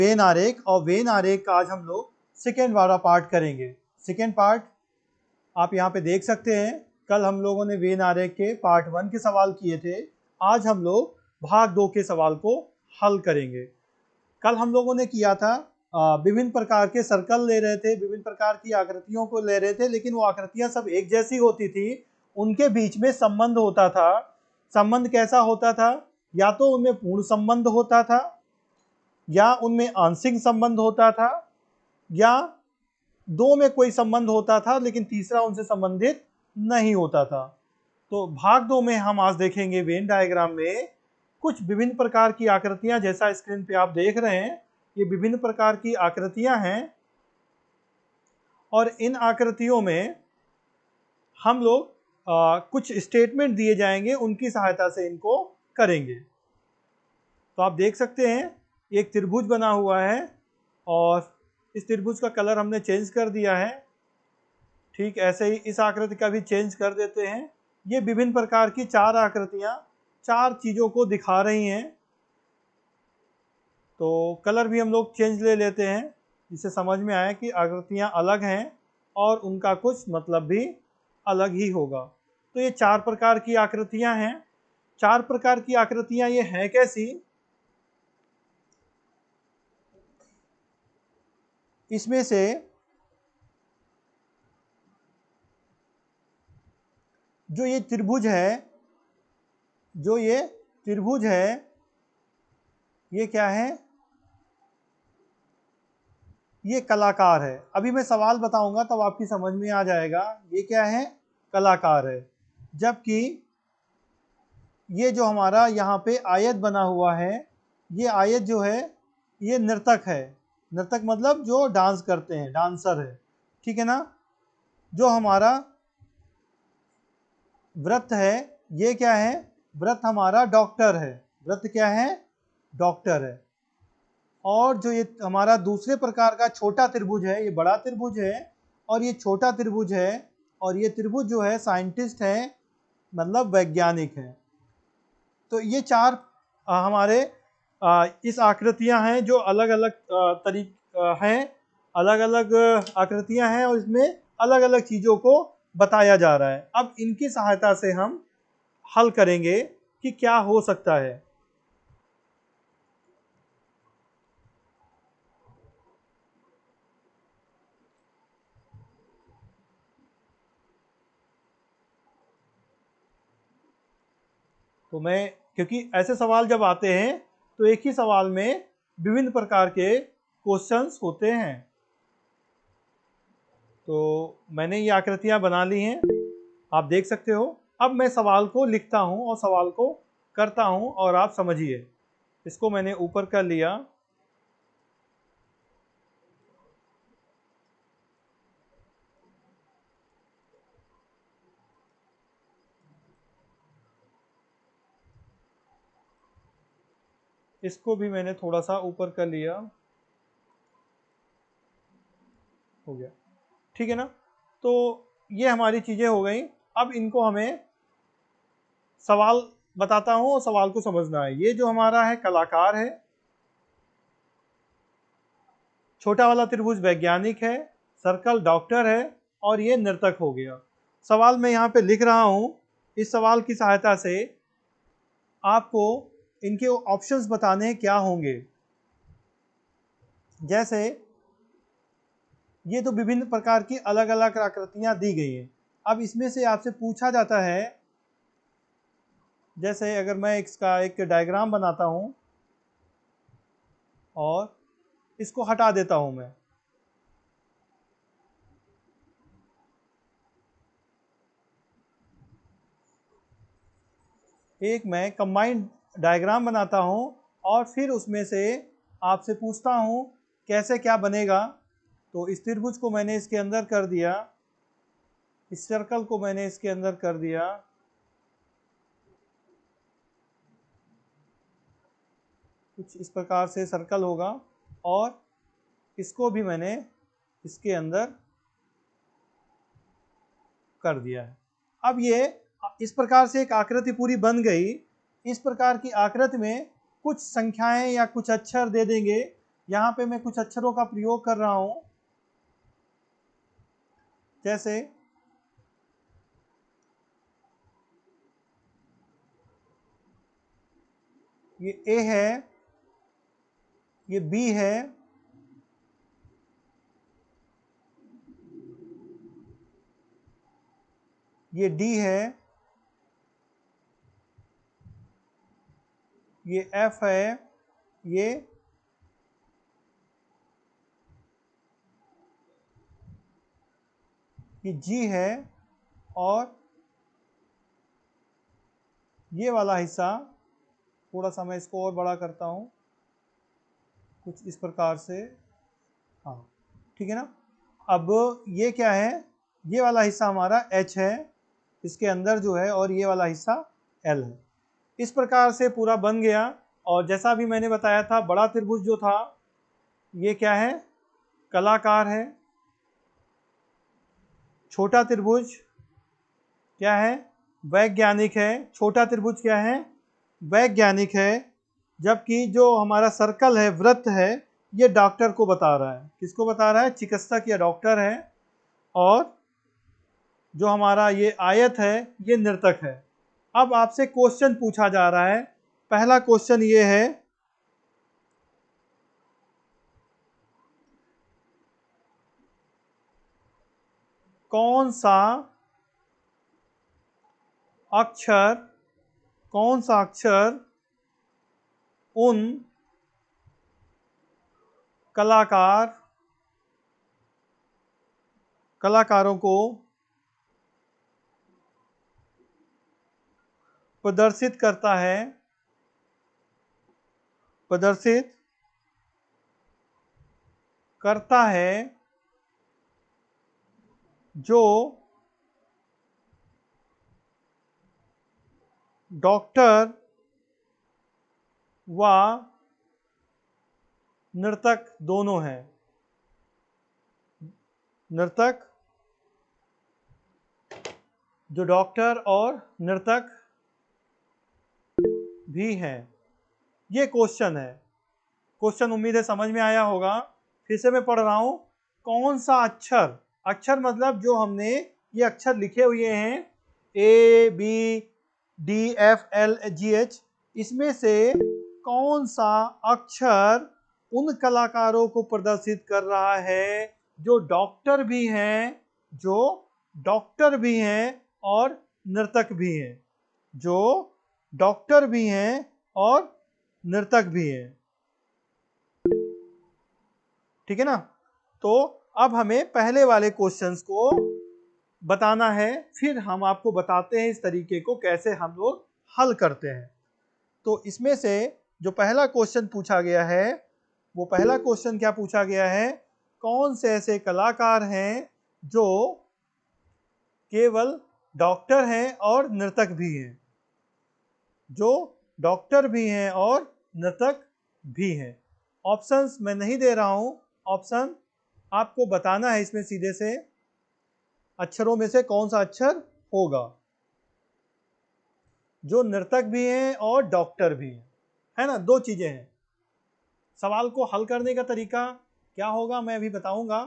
When आरेख, और when आरेख का आज हम लोग सेकेंड वाला पार्ट करेंगे। सेकेंड पार्ट आप यहाँ पे देख सकते हैं। कल हम लोगों ने वेन आरेख के पार्ट 1 के सवाल किए थे। आज हम लोग भाग 2 के सवाल को हल करेंगे। कल हम लोगों ने किया था विभिन्न प्रकार के सर्कल ले रहे थे, विभिन्न प्रकार की आकृतियों को ले रहे थे, लेकिन वो आकृतियां सब एक जैसी होती थी। उनके बीच में संबंध होता था। संबंध कैसा होता था? या तो उनमें पूर्ण संबंध होता था, या उनमें आंशिक संबंध होता था, या दो में कोई संबंध होता था लेकिन तीसरा उनसे संबंधित नहीं होता था। तो भाग 2 में हम आज देखेंगे वेन डायग्राम में कुछ विभिन्न प्रकार की आकृतियां। जैसा स्क्रीन पे आप देख रहे हैं, ये विभिन्न प्रकार की आकृतियां हैं, और इन आकृतियों में हम लोग कुछ स्टेटमेंट दिए जाएंगे, उनकी सहायता से इनको करेंगे। तो आप देख सकते हैं एक त्रिभुज बना हुआ है, और इस त्रिभुज का कलर हमने चेंज कर दिया है। ठीक ऐसे ही इस आकृति का भी चेंज कर देते हैं। ये विभिन्न प्रकार की चार आकृतियां चार चीज़ों को दिखा रही हैं। तो कलर भी हम लोग चेंज ले लेते हैं, जिससे समझ में आए कि आकृतियां अलग हैं और उनका कुछ मतलब भी अलग ही होगा। तो ये चार प्रकार की आकृतियां हैं। चार प्रकार की आकृतियां ये हैं कैसी? इसमें से जो ये त्रिभुज है, जो ये त्रिभुज है, ये क्या है? ये कलाकार है। अभी मैं सवाल बताऊंगा तब आपकी समझ में आ जाएगा। ये क्या है? कलाकार है। जबकि ये जो हमारा यहाँ पे आयत बना हुआ है, ये आयत जो है ये नर्तक है। नर्तक मतलब जो डांस करते हैं, डांसर है। ठीक है ना? जो हमारा वृत्त है, ये क्या है? वृत्त हमारा डॉक्टर है। वृत्त क्या है? डॉक्टर है। और जो ये हमारा दूसरे प्रकार का छोटा त्रिभुज है, ये बड़ा त्रिभुज है, और ये छोटा त्रिभुज है, और ये त्रिभुज जो है साइंटिस्ट है, मतलब वैज्ञानिक है। तो ये चार हमारे इस आकृतियां हैं जो अलग अलग हैं, अलग अलग आकृतियां हैं, और इसमें अलग अलग चीज़ों को बताया जा रहा है। अब इनकी सहायता से हम हल करेंगे कि क्या हो सकता है। तो मैं, क्योंकि ऐसे सवाल जब आते हैं तो एक ही सवाल में विभिन्न प्रकार के क्वेश्चंस होते हैं। तो मैंने ये आकृतियां बना ली हैं, आप देख सकते हो। अब मैं सवाल को लिखता हूं और सवाल को करता हूं, और आप समझिए। इसको मैंने ऊपर कर लिया। इसको भी मैंने थोड़ा सा ऊपर कर लिया। हो गया। ठीक है ना? तो ये हमारी चीज़ें हो गई। अब इनको हमें सवाल बताता हूं और सवाल को समझना है। ये जो हमारा है कलाकार है, छोटा वाला त्रिभुज वैज्ञानिक है, सर्कल डॉक्टर है, और ये नर्तक हो गया। सवाल मैं यहाँ पे लिख रहा हूँ। इस सवाल की सहायता से आपको इनके ऑप्शंस बताने क्या होंगे। जैसे ये तो विभिन्न प्रकार की अलग अलग आकृतियां दी गई हैं। अब इसमें से आपसे पूछा जाता है, जैसे अगर मैं इसका एक डायग्राम बनाता हूं और इसको हटा देता हूं मैं, एक मैं कंबाइंड डायग्राम बनाता हूं, और फिर उसमें से आपसे पूछता हूं कैसे क्या बनेगा। तो इस त्रिभुज को मैंने इसके अंदर कर दिया, इस सर्कल को मैंने इसके अंदर कर दिया, कुछ इस प्रकार से सर्कल होगा, और इसको भी मैंने इसके अंदर कर दिया है। अब ये इस प्रकार से एक आकृति पूरी बन गई। इस प्रकार की आकृति में कुछ संख्याएं या कुछ अक्षर दे देंगे, यहाँ पे मैं कुछ अक्षरों का प्रयोग कर रहा हूँ, जैसे ये ए है, ये बी है, ये डी है, ये एफ है, ये जी है, और ये वाला हिस्सा, थोड़ा सा मैं इसको और बड़ा करता हूँ कुछ इस प्रकार से, हाँ ठीक है ना। अब ये क्या है, ये वाला हिस्सा हमारा H है इसके अंदर जो है, और ये वाला हिस्सा L है। इस प्रकार से पूरा बन गया। और जैसा भी मैंने बताया था, बड़ा त्रिभुज जो था ये क्या है, कलाकार है। छोटा त्रिभुज क्या है, वैज्ञानिक है। छोटा त्रिभुज क्या है, वैज्ञानिक है। जबकि जो हमारा सर्कल है, वृत्त है, ये डॉक्टर को बता रहा है। किसको बता रहा है, चिकित्सक या डॉक्टर है। और जो हमारा ये आयत है, ये नर्तक है। अब आपसे क्वेश्चन पूछा जा रहा है। पहला क्वेश्चन ये है, कौन सा अक्षर, कौन सा अक्षर उन कलाकारों को प्रदर्शित करता है, प्रदर्शित करता है, जो डॉक्टर व नर्तक दोनों हैं। नर्तक, जो डॉक्टर और नर्तक भी हैं। ये क्वेश्चन है। क्वेश्चन उम्मीद है समझ में आया होगा। फिर से मैं पढ़ रहा हूं, कौन सा अक्षर, अक्षर मतलब जो हमने ये अक्षर लिखे हुए हैं A B D F L G H, इसमें से कौन सा अक्षर उन कलाकारों को प्रदर्शित कर रहा है जो डॉक्टर भी हैं, जो डॉक्टर भी हैं और नर्तक भी हैं, जो डॉक्टर भी हैं और नर्तक भी हैं। ठीक है ना। तो अब हमें पहले वाले क्वेश्चंस को बताना है, फिर हम आपको बताते हैं इस तरीके को कैसे हम लोग हल करते हैं। तो इसमें से जो पहला क्वेश्चन पूछा गया है, वो पहला क्वेश्चन क्या पूछा गया है, कौन से ऐसे कलाकार हैं जो केवल डॉक्टर हैं और नर्तक भी हैं, जो डॉक्टर भी हैं और नर्तक भी हैं। ऑप्शंस मैं नहीं दे रहा हूं, ऑप्शन आपको बताना है इसमें सीधे से अक्षरों में से कौन सा अक्षर होगा जो नर्तक भी हैं और डॉक्टर भी हैं, है ना। दो चीजें हैं। सवाल को हल करने का तरीका क्या होगा मैं अभी बताऊंगा,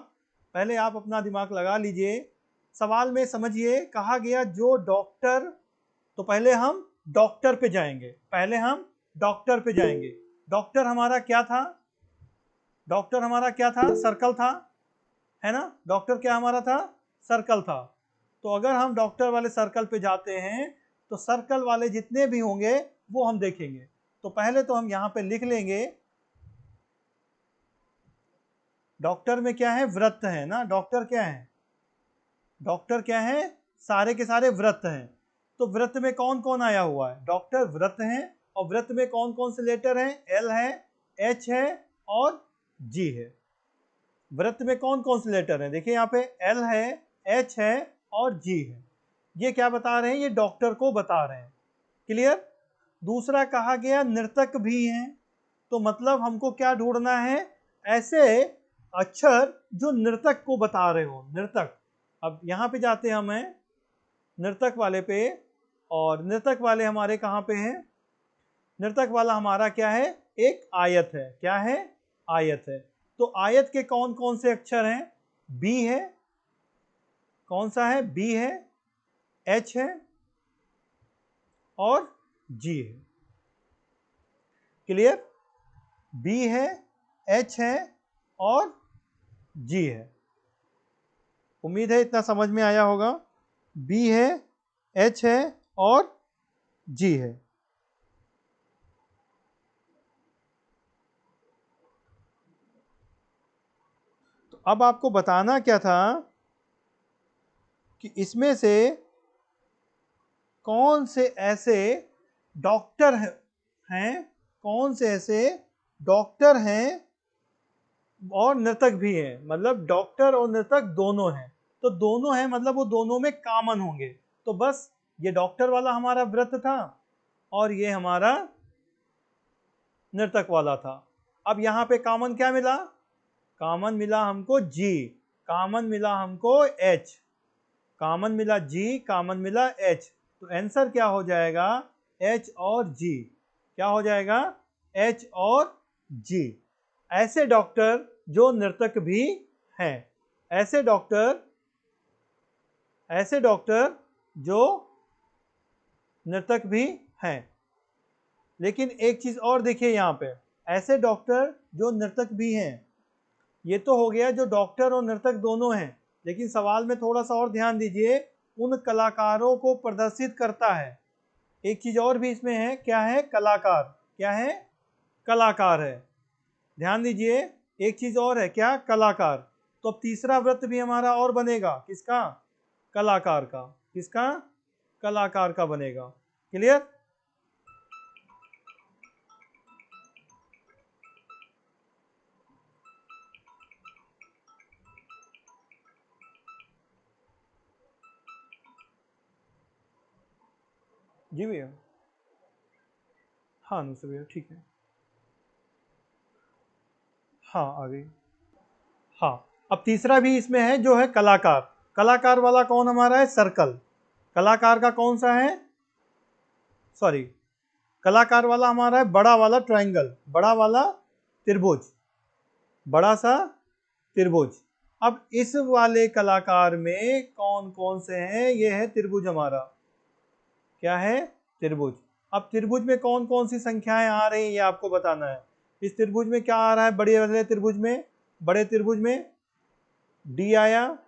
पहले आप अपना दिमाग लगा लीजिए। सवाल में समझिए, कहा गया जो डॉक्टर, तो पहले हम डॉक्टर पे जाएंगे, पहले हम डॉक्टर पे जाएंगे। डॉक्टर हमारा क्या था, डॉक्टर हमारा क्या था, सर्कल था, है ना। डॉक्टर क्या हमारा था, सर्कल था। तो अगर हम डॉक्टर वाले सर्कल पे जाते हैं तो सर्कल वाले जितने भी होंगे वो हम देखेंगे। तो पहले तो हम यहाँ पे लिख लेंगे, डॉक्टर में क्या है, वृत्त है ना। डॉक्टर क्या है, डॉक्टर क्या है, सारे के सारे वृत्त हैं। तो वृत्त में कौन कौन आया हुआ है, डॉक्टर वृत्त हैं। और वृत्त में कौन कौन से लेटर हैं, एल है, एच है और जी है। वृत्त में कौन कौन से लेटर हैं, देखिए यहाँ पे एल है, एच है और जी है। ये क्या बता रहे हैं, ये डॉक्टर को बता रहे हैं। क्लियर। दूसरा कहा गया नर्तक भी हैं, तो मतलब हमको क्या ढूंढना है, ऐसे अक्षर जो नर्तक को बता रहे हो, नर्तक। अब यहाँ पे जाते हैं हमें नर्तक वाले पे, और नर्तक वाले हमारे कहाँ पे हैं, नर्तक वाला हमारा क्या है, एक आयत है। क्या है, आयत है। तो आयत के कौन कौन से अक्षर हैं? बी है, कौन सा है? बी है, एच है और जी है। क्लियर? बी है, एच है और जी है। उम्मीद है इतना समझ में आया होगा। बी है, एच है और जी है। तो अब आपको बताना क्या था कि इसमें से कौन से ऐसे डॉक्टर हैं, कौन से ऐसे डॉक्टर हैं और नर्तक भी हैं, मतलब डॉक्टर और नर्तक दोनों हैं। तो दोनों हैं मतलब वो दोनों में कॉमन होंगे। तो बस ये डॉक्टर वाला हमारा व्रत था और ये हमारा नर्तक वाला था। अब यहाँ पे कॉमन क्या मिला? कॉमन मिला हमको जी, कॉमन मिला हमको एच, कॉमन मिला जी, कॉमन मिला एच। तो आंसर क्या हो जाएगा? एच और जी। क्या हो जाएगा? एच और जी। ऐसे डॉक्टर जो नर्तक भी हैं, ऐसे डॉक्टर जो नर्तक भी हैं। लेकिन एक चीज और देखिए यहाँ पे, ऐसे डॉक्टर जो नर्तक भी हैं, ये तो हो गया जो डॉक्टर और नर्तक दोनों हैं। लेकिन सवाल में थोड़ा सा और ध्यान दीजिए, उन कलाकारों को प्रदर्शित करता है। एक चीज और भी इसमें है, क्या है? कलाकार। क्या है? कलाकार है। ध्यान दीजिए, एक चीज और है, क्या? कलाकार। तो अब तीसरा व्रत भी हमारा और बनेगा, किसका? कलाकार का। किसका? कलाकार का बनेगा। क्लियर? जी भैया। हाँ अनुसर भैया, ठीक है। हाँ आ गई। हाँ, अब तीसरा भी इसमें है जो है कलाकार। कलाकार वाला कौन हमारा है? सर्कल। कलाकार का कौन सा है? सॉरी, कलाकार वाला हमारा है बड़ा वाला ट्रायंगल, बड़ा वाला त्रिभुज, बड़ा सा त्रिभुज। अब इस वाले कलाकार में कौन कौन से हैं? ये है त्रिभुज हमारा। क्या है? त्रिभुज। अब त्रिभुज में कौन कौन सी संख्याएं आ रही हैं ये आपको बताना है। इस त्रिभुज में क्या आ रहा है? बड़े वाले त्रिभुज में, बड़े त्रिभुज में डी आया,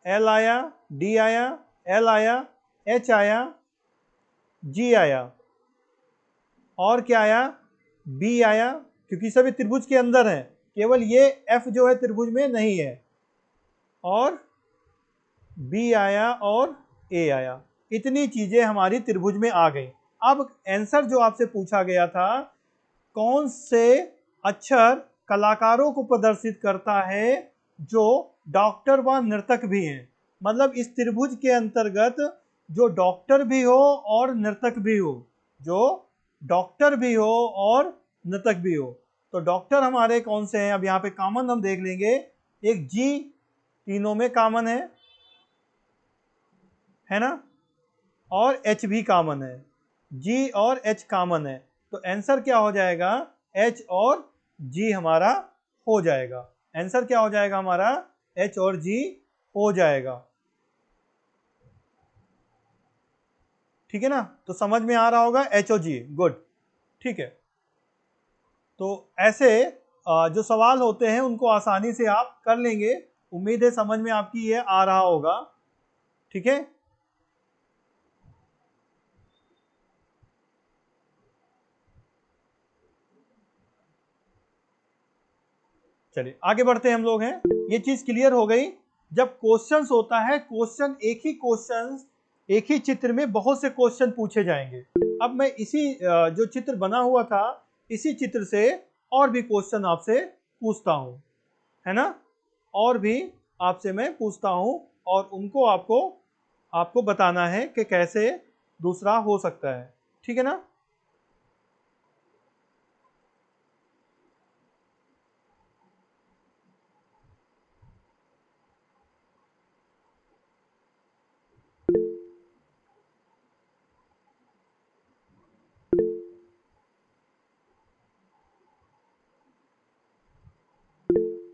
एल आया, डी आया, एल आया, एच आया, जी आया और क्या आया? बी आया, क्योंकि सभी त्रिभुज के अंदर है, केवल ये एफ जो है त्रिभुज में नहीं है। और बी आया और ए आया। इतनी चीजें हमारी त्रिभुज में आ गई। अब आंसर जो आपसे पूछा गया था, कौन से अक्षर कलाकारों को प्रदर्शित करता है जो डॉक्टर व नर्तक भी हैं? मतलब इस त्रिभुज के अंतर्गत जो डॉक्टर भी हो और नर्तक भी हो, जो डॉक्टर भी हो और नर्तक भी हो। तो डॉक्टर हमारे कौन से हैं? अब यहाँ पे कॉमन हम देख लेंगे। एक जी तीनों में कॉमन है ना? और एच भी कॉमन है, जी और एच कॉमन है। तो आंसर क्या हो जाएगा? एच और जी हमारा हो जाएगा। आंसर क्या हो जाएगा हमारा? एच और जी हो जाएगा। ठीक है ना? तो समझ में आ रहा होगा एच और जी, गुड। ठीक है, तो ऐसे जो सवाल होते हैं उनको आसानी से आप कर लेंगे। उम्मीद है समझ में आपकी ये आ रहा होगा। ठीक है, चलिए आगे बढ़ते हैं हम लोग हैं। ये चीज क्लियर हो गई। जब क्वेश्चंस होता है, क्वेश्चन एक ही क्वेश्चन, एक ही चित्र में बहुत से क्वेश्चन पूछे जाएंगे। अब मैं इसी जो चित्र बना हुआ था, इसी चित्र से और भी क्वेश्चन आपसे पूछता हूं, है ना? और भी आपसे मैं पूछता हूं और उनको आपको आपको बताना है कि कैसे दूसरा हो सकता है। ठीक है ना?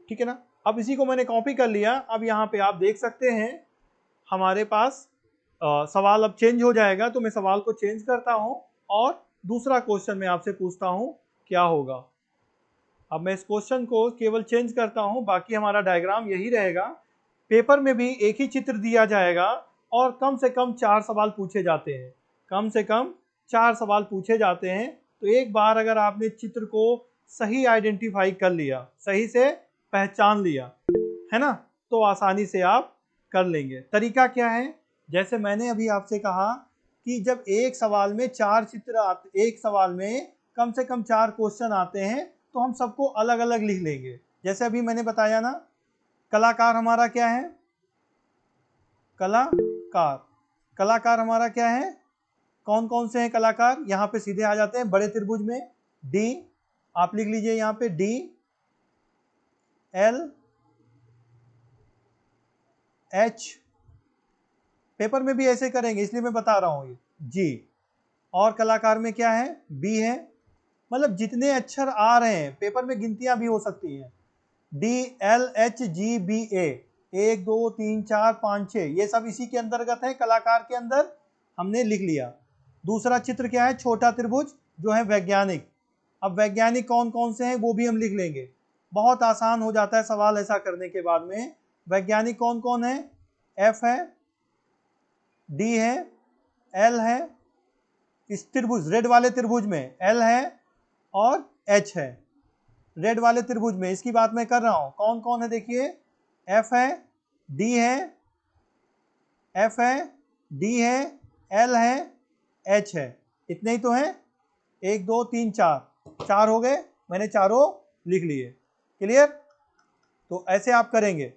ठीक है ना। अब इसी को मैंने कॉपी कर लिया। अब यहाँ पे आप देख सकते हैं हमारे पास सवाल अब चेंज हो जाएगा। तो मैं सवाल को चेंज करता हूँ और दूसरा क्वेश्चन मैं आपसे पूछता हूँ क्या होगा। अब मैं इस क्वेश्चन को केवल चेंज करता हूँ, बाकी हमारा डायग्राम यही रहेगा। पेपर में भी एक ही चित्र दिया जाएगा और कम से कम 4 सवाल पूछे जाते हैं। कम से कम 4 सवाल पूछे जाते हैं। तो एक बार अगर आपने चित्र को सही आइडेंटिफाई कर लिया, सही से पहचान लिया, है ना, तो आसानी से आप कर लेंगे। तरीका क्या है? जैसे मैंने अभी आपसे कहा कि जब एक सवाल में 4 चित्र आते, एक सवाल में कम से कम 4 क्वेश्चन आते हैं, तो हम सबको अलग अलग लिख लेंगे। जैसे अभी मैंने बताया ना, कलाकार हमारा क्या है? कलाकार। कलाकार हमारा क्या है? कौन कौन से हैं कलाकार? यहाँ पे सीधे आ जाते हैं बड़े त्रिभुज में। डी, आप लिख लीजिए यहाँ पे डी, एल, एच। पेपर में भी ऐसे करेंगे इसलिए मैं बता रहा हूँ ये। जी। और कलाकार में क्या है? बी है। मतलब जितने अक्षर आ रहे हैं, पेपर में गिनतियां भी हो सकती हैं। डी, एल, एच, जी, बी, ए, 1 2 3 4 5 6, ये सब इसी के अंतर्गत है। कलाकार के अंदर हमने लिख लिया। दूसरा चित्र क्या है? छोटा त्रिभुज, जो है वैज्ञानिक। अब वैज्ञानिक कौन कौन से हैं वो भी हम लिख लेंगे। बहुत आसान हो जाता है सवाल ऐसा करने के बाद में। वैज्ञानिक कौन कौन है? एफ है, डी है, एल है, इस त्रिभुज रेड वाले त्रिभुज में एल है और एच है। रेड वाले त्रिभुज में इसकी बात मैं कर रहा हूं। कौन कौन है देखिए, एफ है, डी है, एफ है, डी है, एल है, एच है। इतने ही तो हैं। 1 2 3 4, 4 हो गए। मैंने चारों लिख लिए। क्लियर? तो ऐसे आप करेंगे।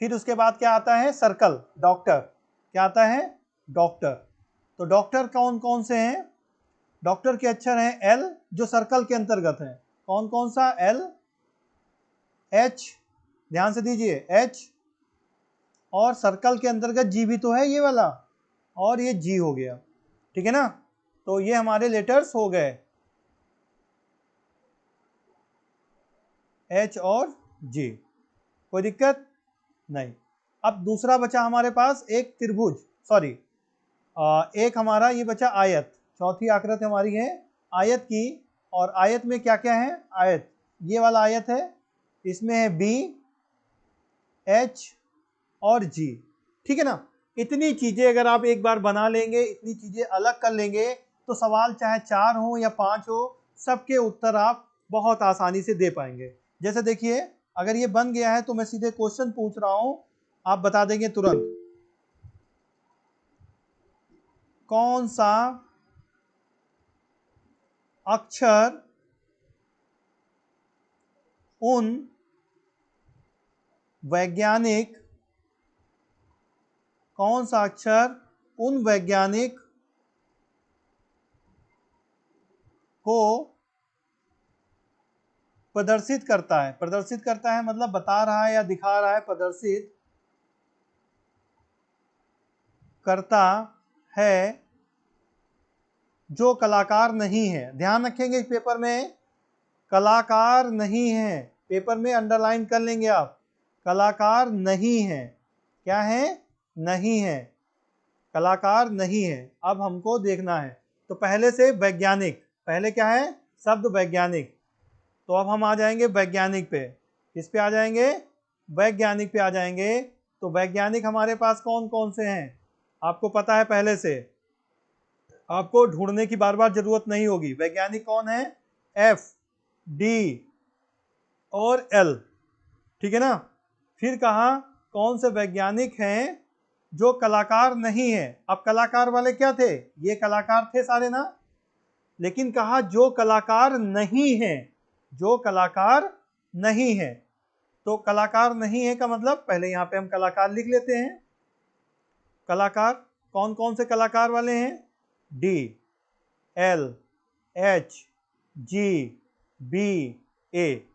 फिर उसके बाद क्या आता है? Circle, doctor. क्या आता है? डॉक्टर। तो डॉक्टर कौन कौन से हैं? डॉक्टर के अक्षर हैं एल, जो सर्कल के अंतर्गत है। कौन कौन सा? एल, एच, ध्यान से दीजिए, एच, और सर्कल के अंतर्गत जी भी तो है ये वाला, और ये जी हो गया। ठीक है ना। तो ये हमारे लेटर्स हो गए, एच और जी। कोई दिक्कत नहीं। अब दूसरा बचा हमारे पास एक त्रिभुज, सॉरी, एक हमारा ये बचा आयत। चौथी आकृति हमारी है आयत की। और आयत में क्या क्या है? आयत, ये वाला आयत है, इसमें है बी, एच और जी। ठीक है ना। इतनी चीजें अगर आप एक बार बना लेंगे, इतनी चीजें अलग कर लेंगे, तो सवाल चाहे 4 हो या 5 हो, सबके उत्तर आप बहुत आसानी से दे पाएंगे। जैसे देखिए, अगर ये बन गया है तो मैं सीधे क्वेश्चन पूछ रहा हूं, आप बता देंगे तुरंत। कौन सा अक्षर उन वैज्ञानिक, कौन सा अक्षर उन वैज्ञानिक को प्रदर्शित करता है? प्रदर्शित करता है मतलब बता रहा है या दिखा रहा है। प्रदर्शित करता है जो कलाकार नहीं है। ध्यान रखेंगे इस पेपर में कलाकार नहीं है, पेपर में अंडरलाइन कर लेंगे आप। कलाकार नहीं है। क्या है? नहीं है, कलाकार नहीं है। अब हमको देखना है। तो पहले से वैज्ञानिक, पहले क्या है? शब्द वैज्ञानिक। तो अब हम आ जाएंगे वैज्ञानिक पे। किस पे आ जाएंगे? वैज्ञानिक पे आ जाएंगे। तो वैज्ञानिक हमारे पास कौन कौन से हैं? आपको पता है पहले से, आपको ढूंढने की बार बार जरूरत नहीं होगी। वैज्ञानिक कौन है? एफ, डी और एल। ठीक है ना। फिर कहा कौन से वैज्ञानिक हैं जो कलाकार नहीं है। अब कलाकार वाले क्या थे? ये कलाकार थे सारे ना। लेकिन कहा जो कलाकार नहीं है, जो कलाकार नहीं है। तो कलाकार नहीं है का मतलब पहले यहां पे हम कलाकार लिख लेते हैं। कलाकार कौन कौन से कलाकार वाले हैं? डी, एल, एच, जी, बी, ए।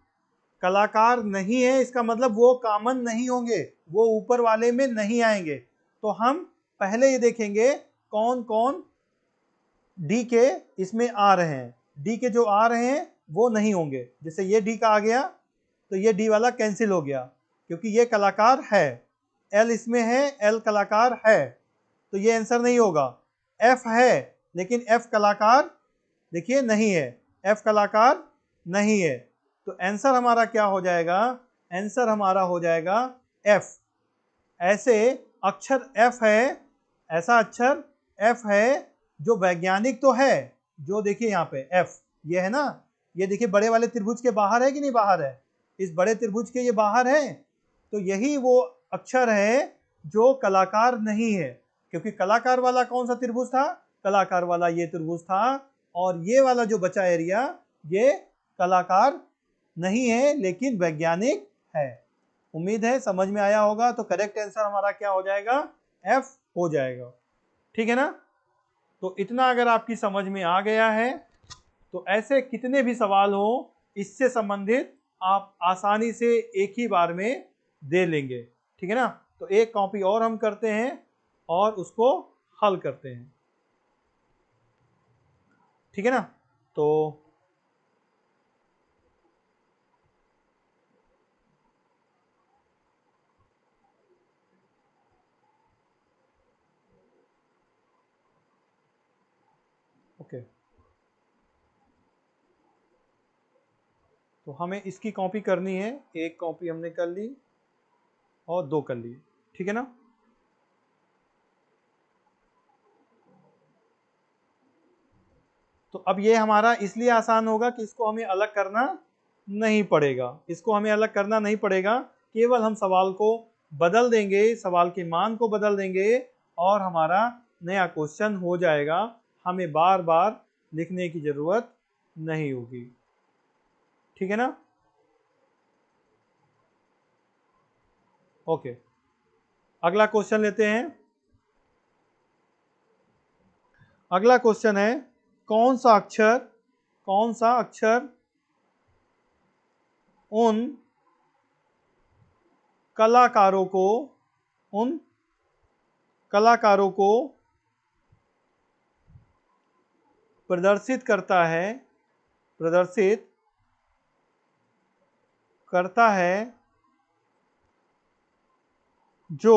कलाकार नहीं है इसका मतलब वो कॉमन नहीं होंगे, वो ऊपर वाले में नहीं आएंगे। तो हम पहले ये देखेंगे कौन कौन डी के इसमें आ रहे हैं। डी के जो आ रहे हैं वो नहीं होंगे। जैसे ये डी का आ गया, तो तो ये डी वाला कैंसिल हो गया क्योंकि ये कलाकार है, एल इसमें है, एल कलाकार है, तो ये आंसर नहीं होगा। एफ है लेकिन एफ कलाकार देखिए नहीं है, एफ कलाकार नहीं है, तो आंसर हमारा क्या हो जाएगा? आंसर हमारा हो जाएगा एफ। ऐसे अक्षर एफ है, ऐसा अक्षर एफ है जो वैज्ञानिक तो है, जो देखिए यहाँ पे एफ ये है ना, ये देखिए बड़े वाले त्रिभुज के बाहर है कि नहीं बाहर है, इस बड़े त्रिभुज के ये बाहर है, तो यही वो अक्षर है जो कलाकार नहीं है, क्योंकि कलाकार वाला कौन सा त्रिभुज था? कलाकार वाला ये त्रिभुज था, और ये वाला जो बचा एरिया ये कलाकार नहीं है लेकिन वैज्ञानिक है। उम्मीद है समझ में आया होगा, तो करेक्ट आंसर हमारा क्या हो जाएगा? एफ हो जाएगा। ठीक है ना? तो इतना अगर आपकी समझ में आ गया है तो ऐसे कितने भी सवाल हो इससे संबंधित आप आसानी से एक ही बार में दे लेंगे। ठीक है ना? तो एक कॉपी और हम करते हैं और उसको हल करते हैं। ठीक है ना? तो ओके, तो हमें इसकी कॉपी करनी है, एक कॉपी हमने कर ली और दो कर ली। ठीक है ना? तो अब ये हमारा इसलिए आसान होगा कि इसको हमें अलग करना नहीं पड़ेगा, इसको हमें अलग करना नहीं पड़ेगा, केवल हम सवाल को बदल देंगे, सवाल के मान को बदल देंगे और हमारा नया क्वेश्चन हो जाएगा, हमें बार बार लिखने की जरूरत नहीं होगी। ठीक है ना? ओके, अगला क्वेश्चन लेते हैं। अगला क्वेश्चन है कौन सा अक्षर उन कलाकारों को उन कलाकारों को प्रदर्शित करता है जो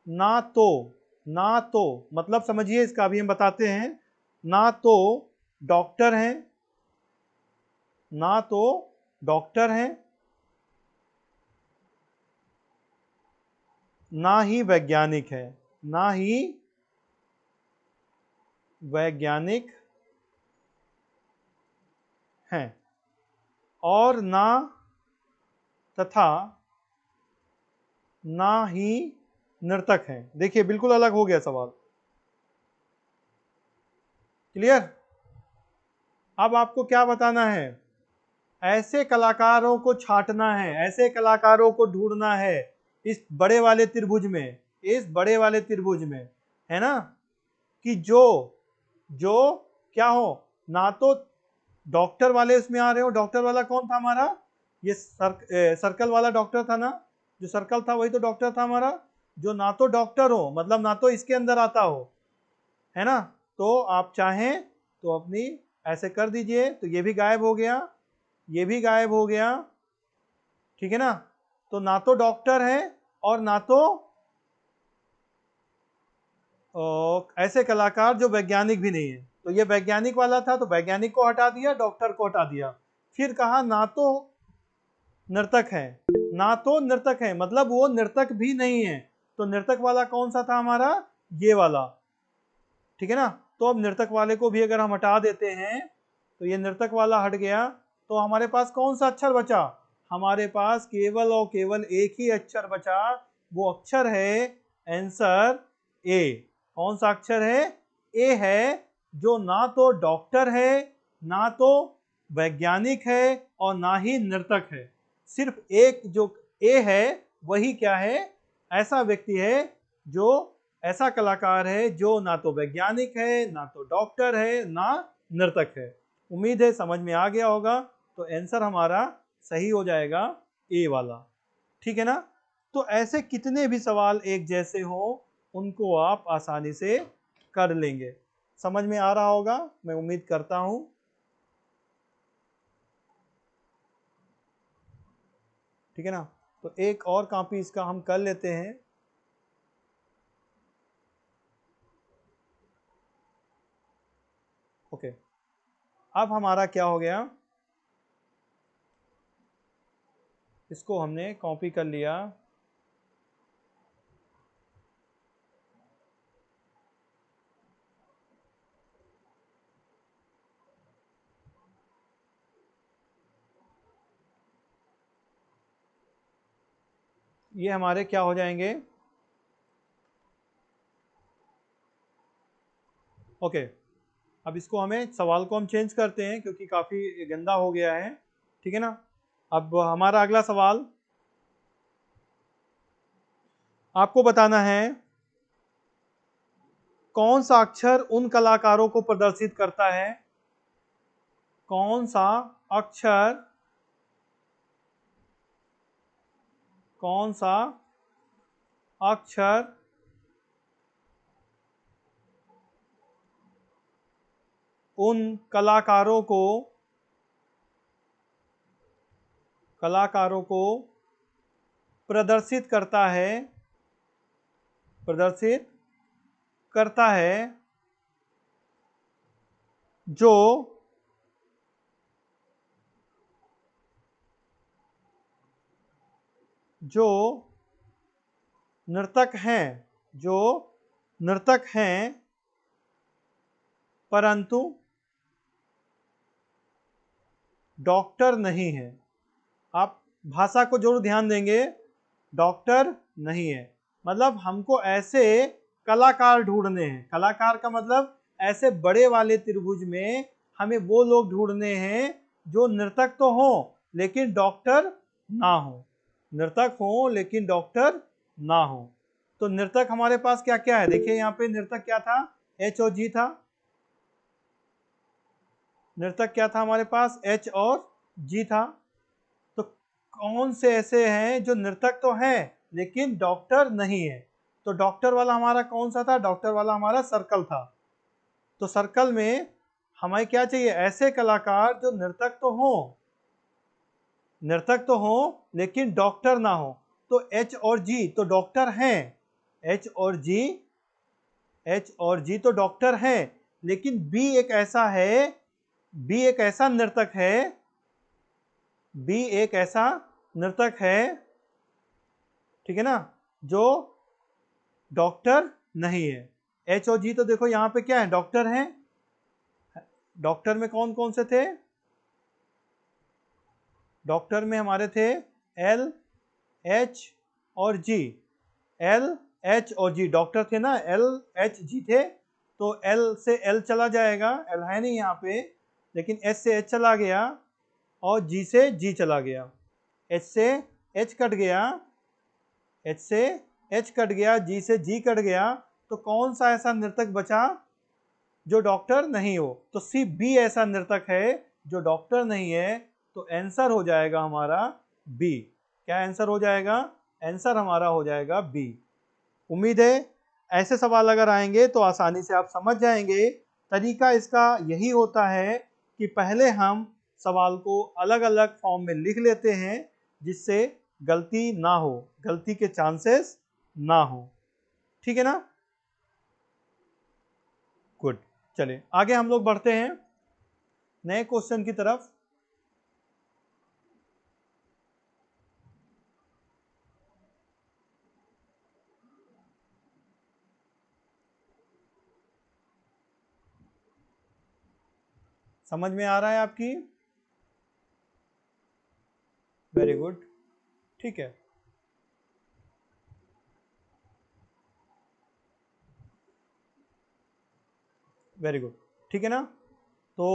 ना तो मतलब समझिए इसका भी हम बताते हैं, ना तो डॉक्टर हैं, ना तो डॉक्टर हैं, ना ही वैज्ञानिक है, ना ही वैज्ञानिक हैं, और ना तथा ना ही नर्तक हैं। देखिए बिल्कुल अलग हो गया सवाल। क्लियर? अब आपको क्या बताना है? ऐसे कलाकारों को छांटना है, ऐसे कलाकारों को ढूंढना है इस बड़े वाले त्रिभुज में, इस बड़े वाले त्रिभुज में, है ना, कि जो जो क्या हो, ना तो डॉक्टर वाले उसमें आ रहे हो, डॉक्टर वाला कौन था हमारा? ये सर्कल वाला डॉक्टर था ना, जो सर्कल था वही तो डॉक्टर था हमारा, जो ना तो डॉक्टर हो मतलब ना तो इसके अंदर आता हो, है ना, तो आप चाहें तो अपनी ऐसे कर दीजिए, तो ये भी गायब हो गया, ये भी गायब हो गया। ठीक है ना? तो ना तो डॉक्टर है और ना तो ऐसे कलाकार जो वैज्ञानिक भी नहीं है, तो ये वैज्ञानिक वाला था तो वैज्ञानिक को हटा दिया, डॉक्टर को हटा दिया, फिर कहा ना तो नर्तक है, ना तो नर्तक है मतलब वो नर्तक भी नहीं है, तो नर्तक वाला कौन सा था हमारा? ये वाला। ठीक है ना? तो अब नर्तक वाले को भी अगर हम हटा देते हैं तो ये नर्तक वाला हट गया, तो हमारे पास कौन सा अक्षर बचा? हमारे पास केवल और केवल एक ही अक्षर बचा, वो अक्षर है आंसर ए। कौन सा अक्षर है? ए है, जो ना तो डॉक्टर है, ना तो वैज्ञानिक है और ना ही नर्तक है, सिर्फ एक जो ए है वही क्या है? ऐसा व्यक्ति है, जो ऐसा कलाकार है जो ना तो वैज्ञानिक है, ना तो डॉक्टर है, ना नर्तक है। उम्मीद है समझ में आ गया होगा, तो आंसर हमारा सही हो जाएगा ए वाला। ठीक है ना? तो ऐसे कितने भी सवाल एक जैसे हो उनको आप आसानी से कर लेंगे। समझ में आ रहा होगा, मैं उम्मीद करता हूं। ठीक है ना। तो एक और कॉपी इसका हम कर लेते हैं। ओके, अब हमारा क्या हो गया, इसको हमने कॉपी कर लिया। ये हमारे क्या हो जाएंगे, ओके। अब इसको हमें, सवाल को हम चेंज करते हैं क्योंकि काफ़ी गंदा हो गया है, ठीक है ना। अब हमारा अगला सवाल, आपको बताना है कौन सा अक्षर उन कलाकारों को प्रदर्शित करता है, कौन सा अक्षर, कौन सा अक्षर उन कलाकारों को प्रदर्शित करता है, प्रदर्शित करता है, जो जो नर्तक हैं, जो नर्तक हैं, परंतु डॉक्टर नहीं है। आप भाषा को जरूर ध्यान देंगे, डॉक्टर नहीं है, मतलब हमको ऐसे कलाकार ढूंढने हैं। कलाकार का मतलब ऐसे बड़े वाले त्रिभुज में हमें वो लोग ढूंढने हैं जो नर्तक तो हो लेकिन डॉक्टर ना हो, नर्तक हो लेकिन डॉक्टर ना हो। तो नर्तक हमारे पास क्या क्या है, देखिए यहाँ पे नर्तक क्या था, एच और जी था। नर्तक क्या था हमारे पास, एच और जी था। तो कौन से ऐसे हैं जो नर्तक तो हैं लेकिन डॉक्टर नहीं है, तो डॉक्टर वाला हमारा कौन सा था, डॉक्टर वाला हमारा सर्कल था। तो सर्कल में हमें क्या चाहिए, ऐसे कलाकार जो नर्तक तो हो, नर्तक तो हो लेकिन डॉक्टर ना हो। तो एच और जी तो डॉक्टर हैं, एच और जी, एच और जी तो डॉक्टर हैं, लेकिन बी एक ऐसा है, बी एक ऐसा नर्तक है, बी एक ऐसा नर्तक है, ठीक है ना, जो डॉक्टर नहीं है। एच और जी तो देखो यहाँ पे क्या है, डॉक्टर हैं। डॉक्टर में कौन कौन से थे, डॉक्टर में हमारे थे एल, एच और जी। एल, एच और जी डॉक्टर थे ना, एल, एच, जी थे। तो एल से एल चला जाएगा, एल है नहीं यहाँ पे, लेकिन एच से एच चला गया और जी से जी चला गया। एच से एच कट गया, एच से एच कट गया, जी से जी कट गया। तो कौन सा ऐसा नर्तक बचा जो डॉक्टर नहीं हो, तो सिर्फ बी ऐसा नर्तक है जो डॉक्टर नहीं है। तो आंसर हो जाएगा हमारा बी। क्या आंसर हो जाएगा, आंसर हमारा हो जाएगा बी। उम्मीद है ऐसे सवाल अगर आएंगे तो आसानी से आप समझ जाएंगे। तरीका इसका यही होता है कि पहले हम सवाल को अलग अलग फॉर्म में लिख लेते हैं जिससे गलती ना हो, गलती के चांसेस ना हो, ठीक है ना। गुड, चलिए आगे हम लोग बढ़ते हैं नए क्वेश्चन की तरफ। समझ में आ रहा है आपकी, वेरी गुड, ठीक है। वेरी गुड, ठीक है ना। तो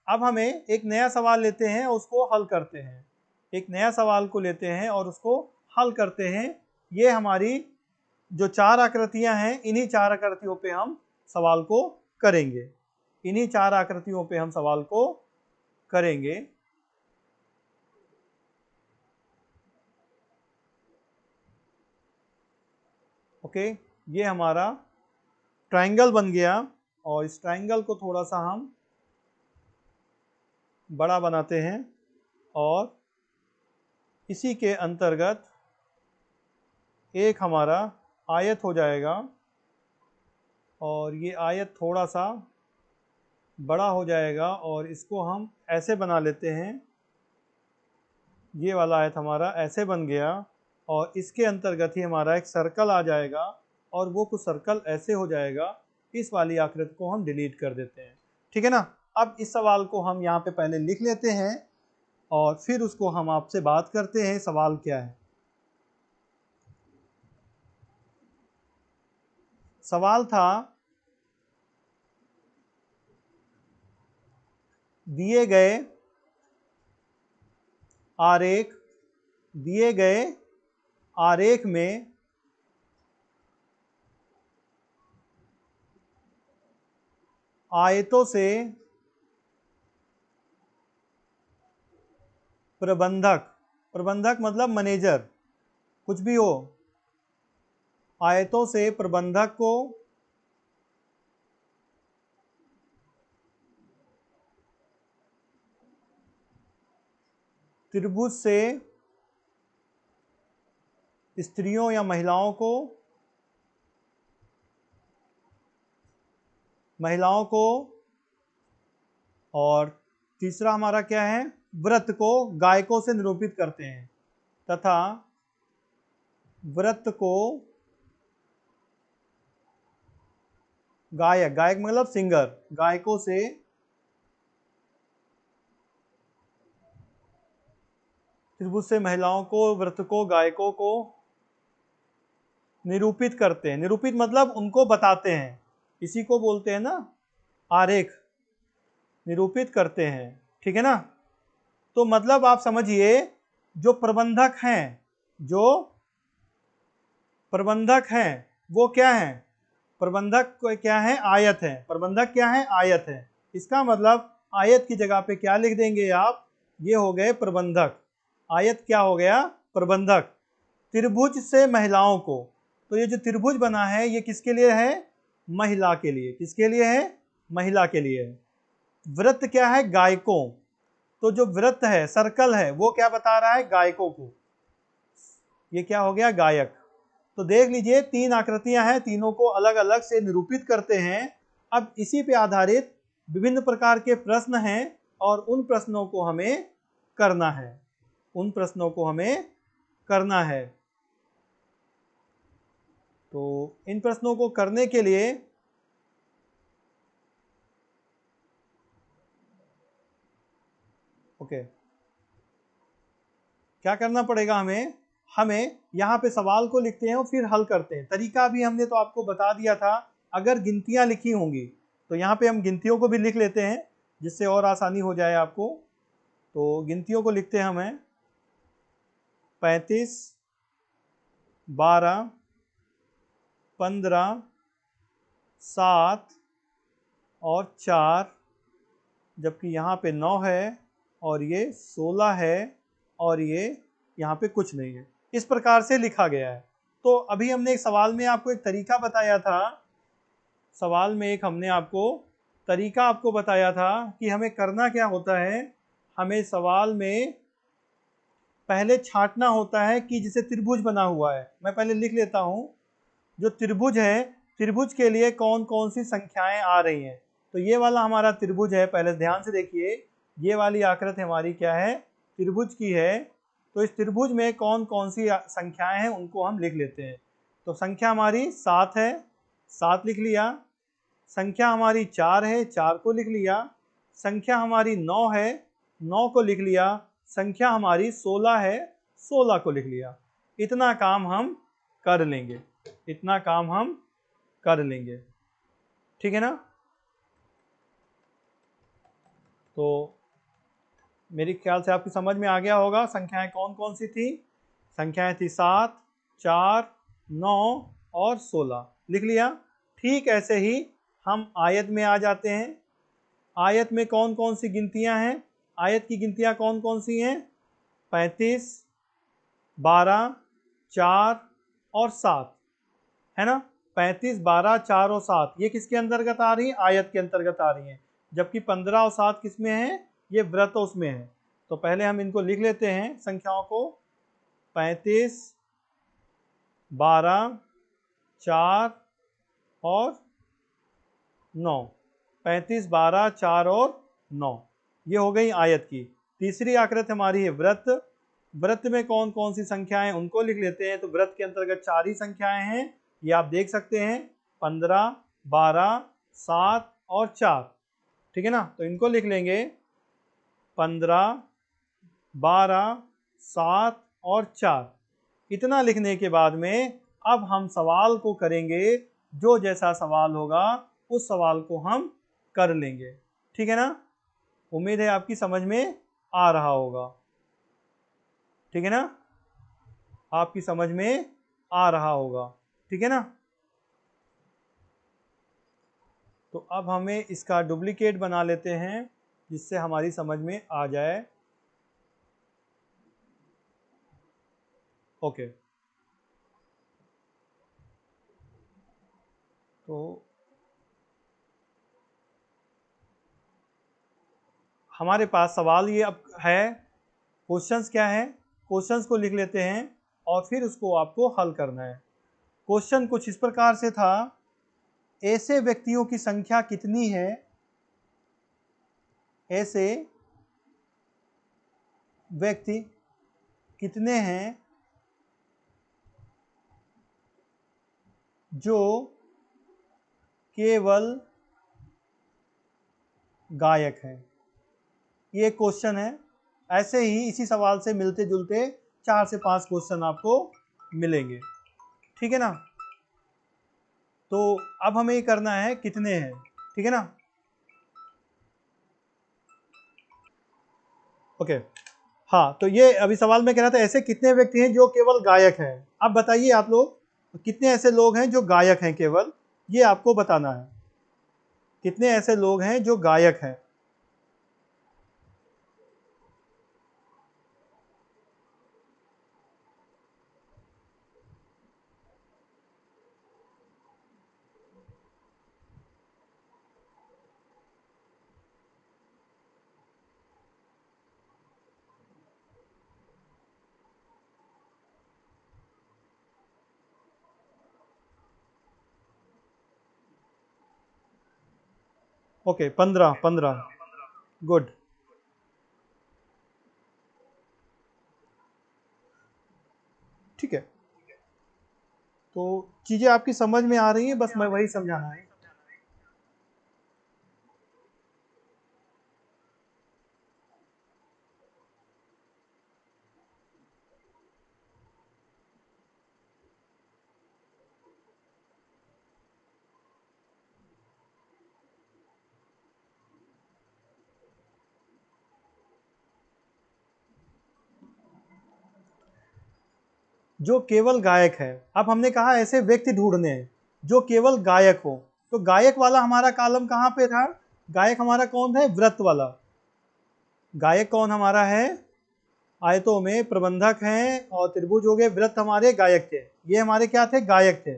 अब हमें एक नया सवाल लेते हैं, उसको हल करते हैं। एक नया सवाल को लेते हैं और उसको हल करते हैं। ये हमारी जो चार आकृतियां हैं, इन्हीं चार आकृतियों पे हम सवाल को करेंगे, इन्हीं चार आकृतियों पे हम सवाल को करेंगे। ओके, ये हमारा ट्रायंगल बन गया और इस ट्रायंगल को थोड़ा सा हम बड़ा बनाते हैं और इसी के अंतर्गत एक हमारा आयत हो जाएगा और ये आयत थोड़ा सा बड़ा हो जाएगा और इसको हम ऐसे बना लेते हैं। ये वाला आयत हमारा ऐसे बन गया और इसके अंतर्गत ही हमारा एक सर्कल आ जाएगा और वो कुछ सर्कल ऐसे हो जाएगा। इस वाली आकृति को हम डिलीट कर देते हैं। ठीक है ना। अब इस सवाल को हम यहाँ पे पहले लिख लेते हैं और फिर उसको हम आपसे बात करते हैं सवाल क्या है। सवाल था दिए गए आरेख में आयतों से प्रबंधक मतलब मैनेजर, कुछ भी हो, आयतों से प्रबंधक को त्रिभुज से स्त्रियों या महिलाओं को और तीसरा हमारा क्या है, वृत्त को गायकों से निरूपित करते हैं तथा वृत्त को गायक मतलब सिंगर, गायकों से त्रिभुज से महिलाओं को, वृत्त को गायकों को निरूपित करते हैं। निरूपित मतलब उनको बताते हैं, इसी को बोलते हैं ना आरेख, निरूपित करते हैं। ठीक है ना। तो मतलब आप समझिए जो प्रबंधक हैं वो क्या है, प्रबंधक क्या है, आयत है। प्रबंधक क्या है, आयत है। इसका मतलब आयत की जगह पे क्या लिख देंगे आप, ये हो गए प्रबंधक। आयत क्या हो गया, प्रबंधक। त्रिभुज से महिलाओं को, तो ये जो त्रिभुज बना है ये किसके लिए है, महिला के लिए। किसके लिए है, महिला के लिए है। वृत्त क्या है, गायकों। तो जो वृत्त है, सर्कल है, वो क्या बता रहा है, गायकों को। ये क्या हो गया, गायक। तो देख लीजिए तीन आकृतियां हैं, तीनों को अलग अलग से निरूपित करते हैं। अब इसी पे आधारित विभिन्न प्रकार के प्रश्न हैं और उन प्रश्नों को हमें करना है। तो इन प्रश्नों को करने के लिए क्या करना पड़ेगा, हमें यहाँ पे सवाल को लिखते हैं और फिर हल करते हैं। तरीका भी हमने तो आपको बता दिया था। अगर गिनतियाँ लिखी होंगी तो यहाँ पे हम गिनतियों को भी लिख लेते हैं जिससे और आसानी हो जाए आपको। तो गिनतियों को लिखते हैं हमें 35, 12, 15, 7 और 4, जबकि यहाँ पे 9 है और ये 16 है और ये यहाँ पे कुछ नहीं है। इस प्रकार से लिखा गया है। तो अभी हमने एक सवाल में आपको एक तरीका बताया था, कि हमें करना क्या होता है। हमें सवाल में पहले छांटना होता है कि जिसे त्रिभुज बना हुआ है। मैं पहले लिख लेता हूँ, जो त्रिभुज है, त्रिभुज के लिए कौन कौन सी संख्याएं आ रही हैं। तो ये वाला हमारा त्रिभुज है, पहले ध्यान से देखिए, ये वाली आकृति हमारी क्या है, त्रिभुज की है। तो इस त्रिभुज में कौन कौन सी संख्याएं हैं उनको हम लिख लेते हैं। तो संख्या हमारी 7 है, 7 लिख लिया। संख्या हमारी 4 है, 4 को लिख लिया। संख्या हमारी 9 है, 9 को लिख लिया। संख्या हमारी 16 है, 16 को लिख लिया। इतना काम हम कर लेंगे। ठीक है ना। तो मेरे ख्याल से आपकी समझ में आ गया होगा संख्याएं कौन कौन सी थी। संख्याएं थी 7, 4, 9 और 16, लिख लिया। ठीक ऐसे ही हम आयत में आ जाते हैं। आयत में कौन कौन सी गिनतियां हैं, आयत की गिनतियां कौन कौन सी हैं, 35, 12, 4 और 7 है ना। 35, 12, 4 और 7 ये किसके अंतर्गत आ रही है, आयत के अंतर्गत आ रही हैं। जबकि 15 और 7 किस में है, ये वृत्त उसमें है। तो पहले हम इनको लिख लेते हैं संख्याओं को। 35, 12, 4 और 9। 35, 12, 4 और 9, ये हो गई आयत की। तीसरी आकृति हमारी है वृत्त। वृत्त में कौन कौन सी संख्याएं उनको लिख लेते हैं। तो वृत्त के अंतर्गत 4 ही संख्याएं हैं, ये आप देख सकते हैं, 15, 12, 7 और 4। ठीक है ना, तो इनको लिख लेंगे 15, 12, 7 और 4। इतना लिखने के बाद में अब हम सवाल को करेंगे, जो जैसा सवाल होगा उस सवाल को हम कर लेंगे। ठीक है ना, उम्मीद है आपकी समझ में आ रहा होगा। ठीक है ना, आपकी समझ में आ रहा होगा। ठीक है ना, तो अब हमें इसका डुप्लीकेट बना लेते हैं जिससे हमारी समझ में आ जाए। ओके, तो हमारे पास सवाल ये अब है, क्वेश्चंस क्या है, क्वेश्चंस को लिख लेते हैं और फिर उसको आपको हल करना है। क्वेश्चन कुछ इस प्रकार से था, ऐसे व्यक्तियों की संख्या कितनी है, ऐसे व्यक्ति कितने हैं जो केवल गायक हैं। ये क्वेश्चन है। ऐसे ही इसी सवाल से मिलते जुलते 4 से 5 क्वेश्चन आपको मिलेंगे। ठीक है ना, तो अब हमें ये करना है कितने हैं। ठीक है ना, ओके। हाँ, तो ये अभी सवाल में कह रहा था, ऐसे कितने व्यक्ति हैं जो केवल गायक हैं। अब बताइए आप लोग, कितने ऐसे लोग हैं जो गायक हैं केवल, ये आपको बताना है। कितने ऐसे लोग हैं जो गायक हैं। Okay, 15, 15, good. ठीक है, तो चीजें आपकी समझ में आ रही हैं, बस मैं वही समझाना है। जो केवल गायक है, अब हमने कहा ऐसे व्यक्ति ढूंढने हैं जो केवल गायक हो। तो गायक वाला हमारा कॉलम कहाँ पे था, गायक हमारा कौन है, वृत्त वाला। गायक कौन हमारा है, आयतों में प्रबंधक हैं और त्रिभुज हो गए, वृत्त हमारे गायक थे। ये हमारे क्या थे, गायक थे।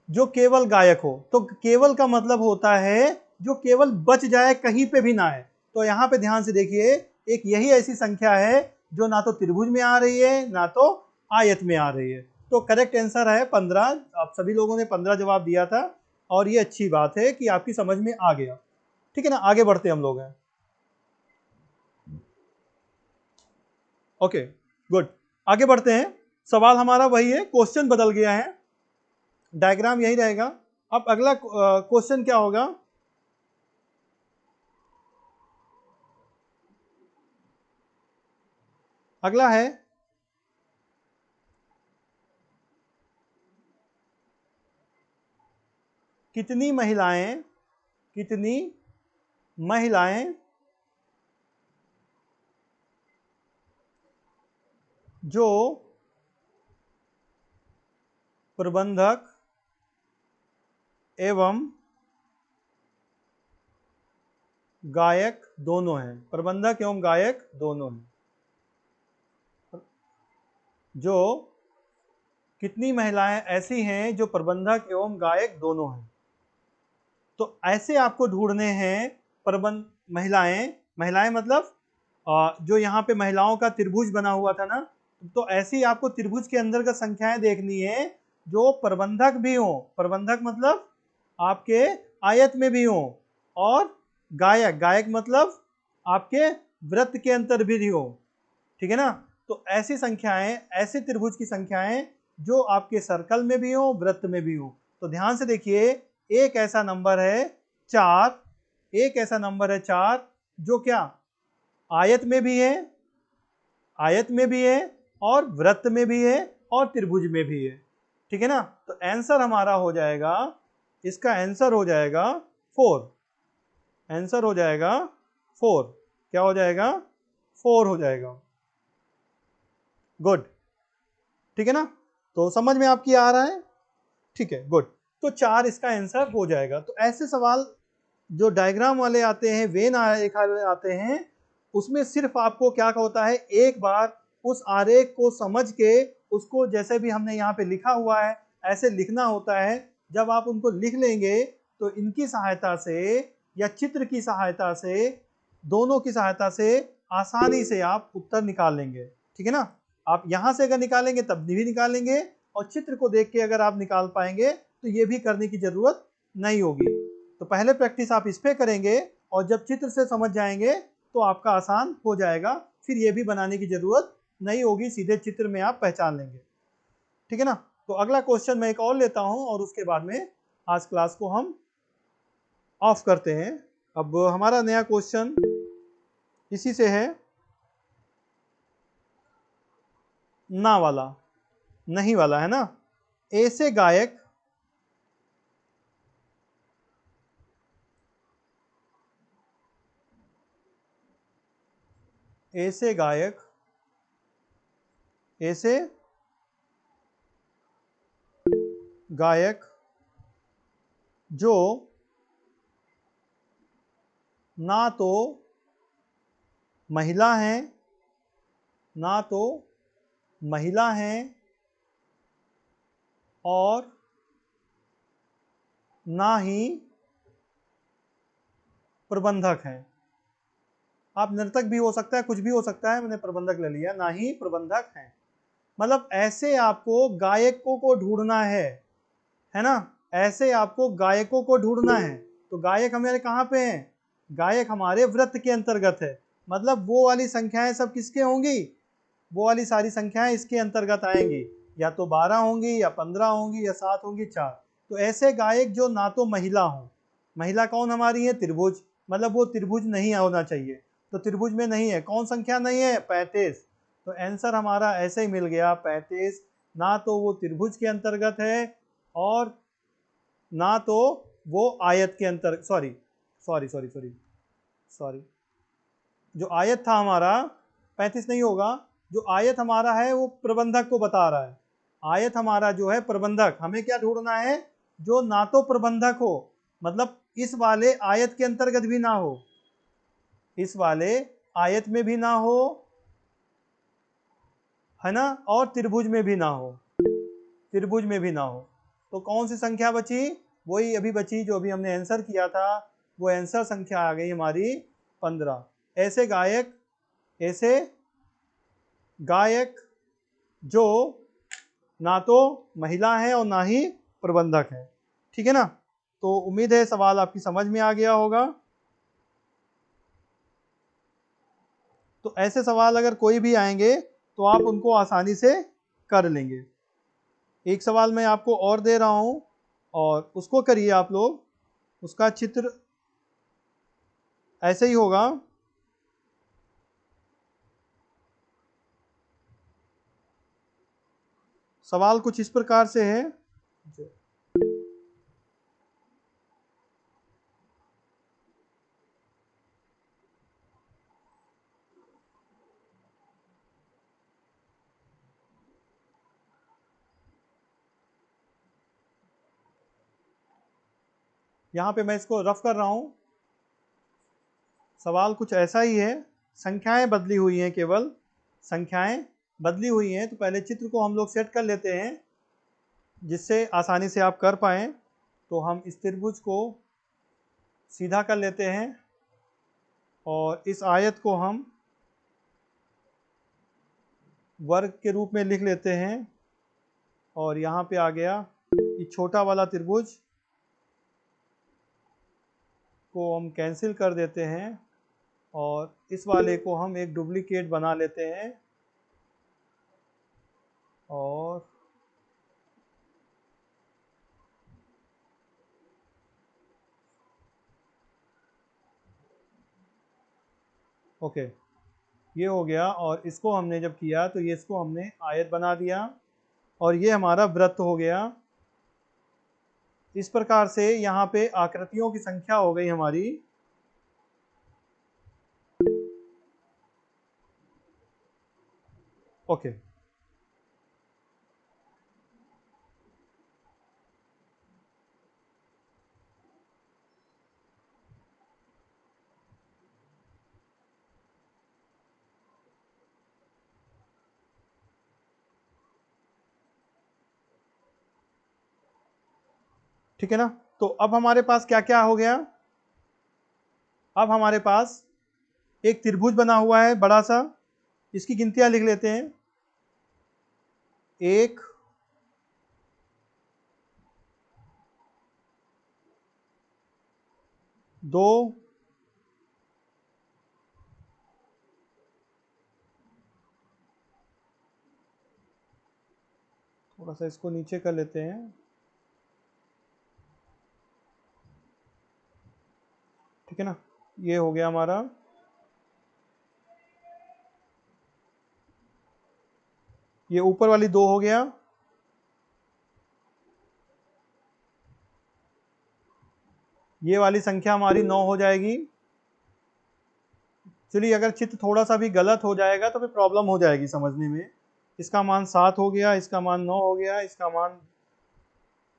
जो केवल गायक हो, तो केवल का मतलब होता है जो केवल बच जाए, कहीं पे भी ना है। तो यहाँ पे ध्यान से देखिए, एक यही ऐसी संख्या है जो ना तो त्रिभुज में आ रही है ना तो आयत में आ रही है। तो करेक्ट आंसर है 15। आप सभी लोगों ने 15 जवाब दिया था और ये अच्छी बात है कि आपकी समझ में आ गया। ठीक है ना, आगे बढ़ते हम लोग हैं। ओके, गुड, आगे बढ़ते हैं। सवाल हमारा वही है, क्वेश्चन बदल गया है, डायग्राम यही रहेगा। अब अगला क्वेश्चन क्या होगा, अगला है कितनी महिलाएं, कितनी महिलाएं जो प्रबंधक एवं गायक दोनों हैं, प्रबंधक एवं गायक दोनों हैं। जो कितनी महिलाएं ऐसी हैं जो प्रबंधक एवं गायक दोनों हैं। तो ऐसे आपको ढूंढने हैं प्रबंध महिलाएं, महिलाएं मतलब जो यहाँ पे महिलाओं का त्रिभुज बना हुआ था ना, तो ऐसी आपको त्रिभुज के अंदर का संख्याएं देखनी है जो प्रबंधक भी हो। प्रबंधक मतलब आपके आयत में भी हो, और गायक, गायक मतलब आपके वृत्त के अंदर भी हो। ठीक है ना। तो ऐसी संख्याएं, ऐसे त्रिभुज की संख्याएं जो आपके सर्कल में भी हो, वृत्त में भी हो। तो ध्यान से देखिए, एक ऐसा नंबर है 4, एक ऐसा नंबर है 4 जो क्या आयत में भी है, आयत में भी है, और वृत्त में भी है, और त्रिभुज में भी है। ठीक है ना। तो आंसर हमारा हो जाएगा, इसका आंसर हो जाएगा 4। आंसर हो जाएगा 4। क्या हो जाएगा? 4 हो जाएगा। गुड। ठीक है ना। तो समझ में आपकी आ रहा है? ठीक है, गुड। तो 4 इसका आंसर हो जाएगा। तो ऐसे सवाल जो डायग्राम वाले आते हैं, वेन आरेख वाले आते हैं, उसमें सिर्फ आपको क्या होता है, एक बार उस आरेख को समझ के उसको, जैसे भी हमने यहाँ पे लिखा हुआ है ऐसे लिखना होता है। जब आप उनको लिख लेंगे तो इनकी सहायता से या चित्र की सहायता से, दोनों की सहायता से आसानी से आप उत्तर निकाल लेंगे। ठीक है ना। आप यहाँ से अगर निकालेंगे तब भी निकालेंगे, और चित्र को देख के अगर आप निकाल पाएंगे तो ये भी करने की जरूरत नहीं होगी। तो पहले प्रैक्टिस आप इस पे करेंगे, और जब चित्र से समझ जाएंगे तो आपका आसान हो जाएगा। फिर ये भी बनाने की जरूरत नहीं होगी, सीधे चित्र में आप पहचान लेंगे। ठीक है ना। तो अगला क्वेश्चन मैं एक और लेता हूं, और उसके बाद में आज क्लास को हम ऑफ करते हैं। अब हमारा नया क्वेश्चन इसी से है, ना वाला, नहीं वाला, है ना। ऐसे गायक ऐसे गायक ऐसे गायक जो ना तो महिला हैं, ना तो महिला हैं, और ना ही प्रबंधक हैं। आप नर्तक भी हो सकता है, कुछ भी हो सकता है, मैंने प्रबंधक ले लिया। ना ही प्रबंधक हैं मतलब ऐसे आपको गायकों को ढूंढना है ना। ऐसे आपको गायकों को ढूंढना है। तो गायक हमारे कहाँ पे हैं? गायक हमारे वृत्त के अंतर्गत है। मतलब वो वाली संख्याएं सब किसके होंगी? वो वाली सारी संख्याएं इसके अंतर्गत आएंगी। या तो 12 होंगी, या 15 होंगी, या 7 होंगी, 4। तो ऐसे गायक जो ना तो महिला हो, महिला कौन हमारी है? त्रिभुज, मतलब वो त्रिभुज नहीं होना चाहिए। तो त्रिभुज में नहीं है। कौन संख्या नहीं है? 35। तो आंसर हमारा ऐसे ही मिल गया, 35। ना तो वो त्रिभुज के अंतर्गत है, और ना तो वो आयत के अंतर, sorry sorry sorry sorry sorry, जो आयत था हमारा 35 नहीं होगा। जो आयत हमारा है वो प्रबंधक को बता रहा है। आयत हमारा जो है प्रबंधक, हमें क्या ढूंढना है? जो ना तो प्रबंधक हो, मतलब इस वाले आयत के अंतर्गत भी ना हो, इस वाले आयत में भी ना हो, है ना, और त्रिभुज में भी ना हो, त्रिभुज में भी ना हो। तो कौन सी संख्या बची? वही अभी बची जो अभी हमने आंसर किया था। वो आंसर संख्या आ गई हमारी 15। ऐसे गायक, ऐसे गायक जो ना तो महिला है और ना ही प्रबंधक है। ठीक है ना। तो उम्मीद है सवाल आपकी समझ में आ गया होगा। तो ऐसे सवाल अगर कोई भी आएंगे तो आप उनको आसानी से कर लेंगे। एक सवाल मैं आपको और दे रहा हूं, और उसको करिए आप लोग। उसका चित्र ऐसे ही होगा। सवाल कुछ इस प्रकार से है। यहाँ पे मैं इसको रफ कर रहा हूँ। सवाल कुछ ऐसा ही है। संख्याएं बदली हुई हैं, केवल संख्याएं बदली हुई हैं। तो पहले चित्र को हम लोग सेट कर लेते हैं, जिससे आसानी से आप कर पाएँ। तो हम इस त्रिभुज को सीधा कर लेते हैं, और इस आयत को हम वर्ग के रूप में लिख लेते हैं और यहाँ पे आ गया ये छोटा वाला त्रिभुज को हम कैंसिल कर देते हैं और इस वाले को हम एक डुप्लीकेट बना लेते हैं और ओके, ये हो गया। और इसको हमने जब किया तो ये इसको हमने आयत बना दिया और ये हमारा वृत्त हो गया। इस प्रकार से यहाँ पे आकृतियों की संख्या हो गई हमारी। ओके, ठीक है ना। तो अब हमारे पास क्या क्या हो गया, अब हमारे पास एक त्रिभुज बना हुआ है बड़ा सा। इसकी गिनतियां लिख लेते हैं। 1 2 थोड़ा सा इसको नीचे कर लेते हैं। ठीक है ना, ये हो गया हमारा। ये ऊपर वाली 2 हो गया। ये वाली संख्या हमारी 9 हो जाएगी। चलिए, अगर चित्र थोड़ा सा भी गलत हो जाएगा तो फिर प्रॉब्लम हो जाएगी समझने में। इसका मान 7 हो गया, इसका मान 9 हो गया, इसका मान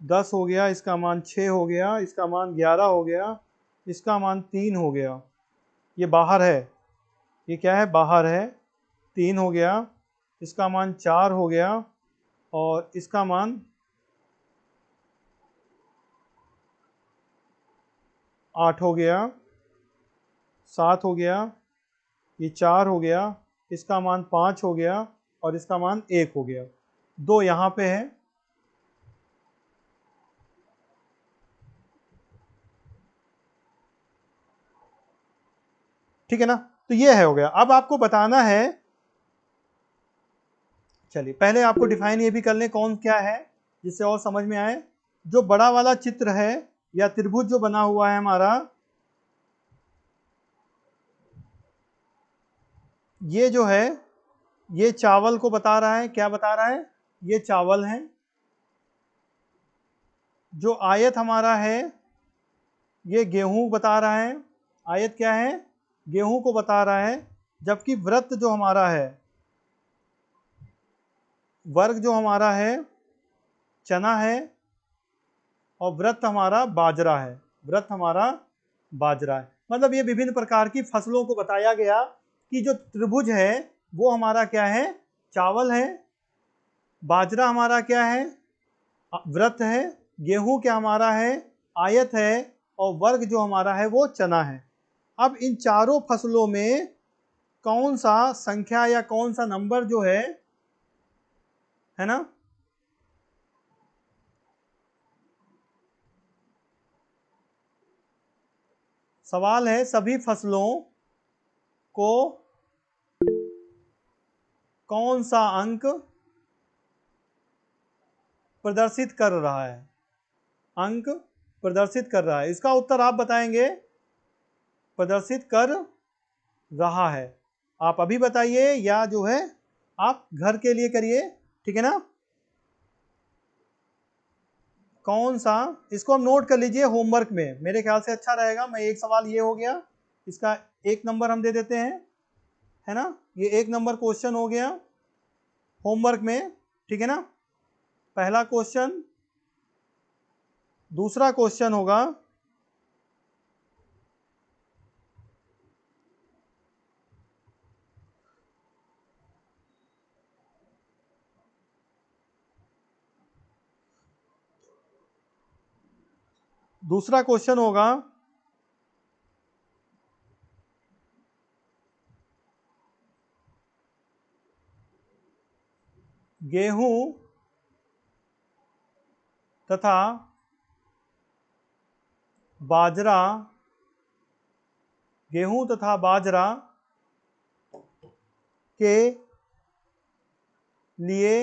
10 हो गया, इसका मान 6 हो गया, इसका मान 11 हो गया, इसका मान 3 हो गया। ये बाहर है, ये क्या है, बाहर है। 3 हो गया, इसका मान 4 हो गया और इसका मान 8 हो गया। 7 हो गया, ये 4 हो गया, इसका मान 5 हो गया और इसका मान 1 हो गया। 2 यहाँ पे है। ठीक है ना, तो ये है, हो गया। अब आपको बताना है, चलिए पहले आपको डिफाइन ये भी कर लें कौन क्या है, जिससे और समझ में आए। जो बड़ा वाला चित्र है या त्रिभुज जो बना हुआ है हमारा, ये जो है ये चावल को बता रहा है। क्या बता रहा है, ये चावल है। जो आयत हमारा है ये गेहूं बता रहा है। आयत क्या है, गेहूं को बता रहा है। जबकि वृत्त जो हमारा है, वर्ग जो हमारा है चना है और वृत्त हमारा बाजरा है। वृत्त हमारा बाजरा है। मतलब ये विभिन्न प्रकार की फसलों को बताया गया कि जो त्रिभुज है वो हमारा क्या है, चावल है। बाजरा हमारा क्या है, वृत्त है। गेहूं क्या हमारा है, आयत है। और वर्ग जो हमारा है वो चना है। अब इन चारों फसलों में कौन सा संख्या या कौन सा नंबर जो है ना, सवाल है सभी फसलों को कौन सा अंक प्रदर्शित कर रहा है, अंक प्रदर्शित कर रहा है। इसका उत्तर आप बताएंगे, प्रदर्शित कर रहा है। आप अभी बताइए या जो है आप घर के लिए करिए। ठीक है ना, कौन सा, इसको हम नोट कर लीजिए होमवर्क में, मेरे ख्याल से अच्छा रहेगा। मैं एक सवाल ये हो गया, इसका 1 नंबर हम दे देते हैं, है ना। ये 1 नंबर क्वेश्चन हो गया होमवर्क में। ठीक है ना, पहला क्वेश्चन। दूसरा क्वेश्चन होगा, दूसरा क्वेश्चन होगा गेहूं तथा बाजरा, गेहूं तथा बाजरा के लिए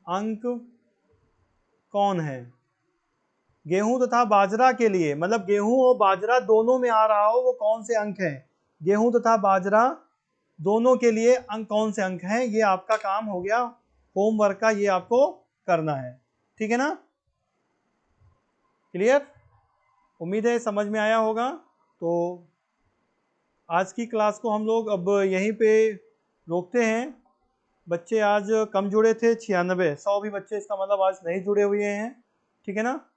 अंक कौन है? गेहूं तथा बाजरा के लिए, मतलब गेहूं और बाजरा दोनों में आ रहा हो वो कौन से अंक हैं? गेहूं तथा बाजरा दोनों के लिए अंक कौन से अंक हैं? ये आपका काम हो गया होमवर्क का, ये आपको करना है। ठीक है ना? क्लियर? उम्मीद है समझ में आया होगा। तो आज की क्लास को हम लोग अब यहीं पे रोकते हैं। बच्चे आज कम जुड़े थे, 96, 100 भी बच्चे इसका मतलब आज नहीं जुड़े हुए हैं। ठीक है ना?